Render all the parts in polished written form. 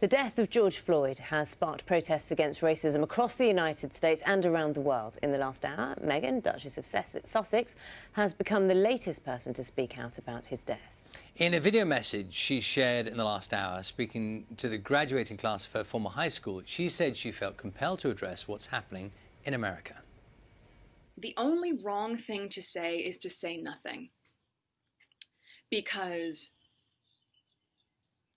The death of George Floyd has sparked protests against racism across the United States and around the world. In the last hour, Meghan, Duchess of Sussex, has become the latest person to speak out about his death. In a video message she shared in the last hour, speaking to the graduating class of her former high school, she said she felt compelled to address what's happening in America. The only wrong thing to say is to say nothing. Because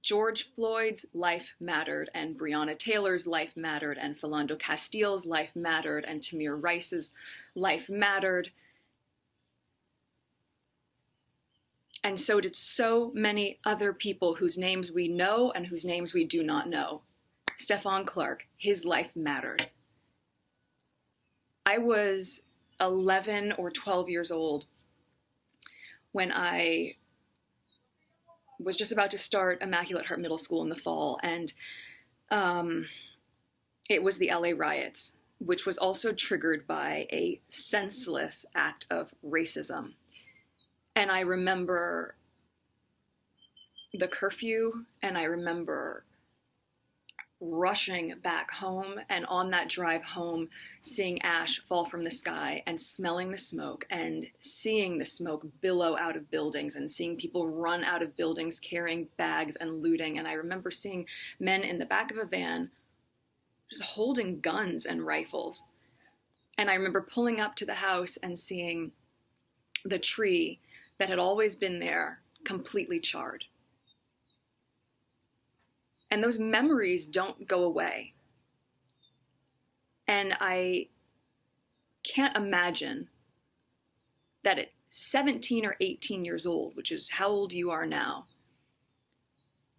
George Floyd's life mattered, and Breonna Taylor's life mattered, and Philando Castile's life mattered, and Tamir Rice's life mattered. And so did so many other people whose names we know and whose names we do not know. Stephon Clark, his life mattered. I was 11 or 12 years old when I was just about to start Immaculate Heart Middle School in the fall, and it was the LA riots, which was also triggered by a senseless act of racism. And I remember the curfew, and I remember rushing back home, and on that drive home, seeing ash fall from the sky and smelling the smoke and seeing the smoke billow out of buildings and seeing people run out of buildings carrying bags and looting. And I remember seeing men in the back of a van just holding guns and rifles. And I remember pulling up to the house and seeing the tree that had always been there completely charred. And those memories don't go away. And I can't imagine that at 17 or 18 years old, which is how old you are now,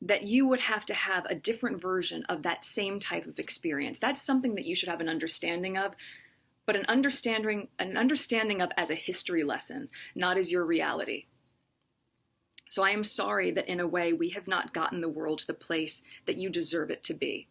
that you would have to have a different version of that same type of experience. That's something that you should have an understanding of, but an understanding of as a history lesson, not as your reality. So I am sorry that in a way we have not gotten the world to the place that you deserve it to be.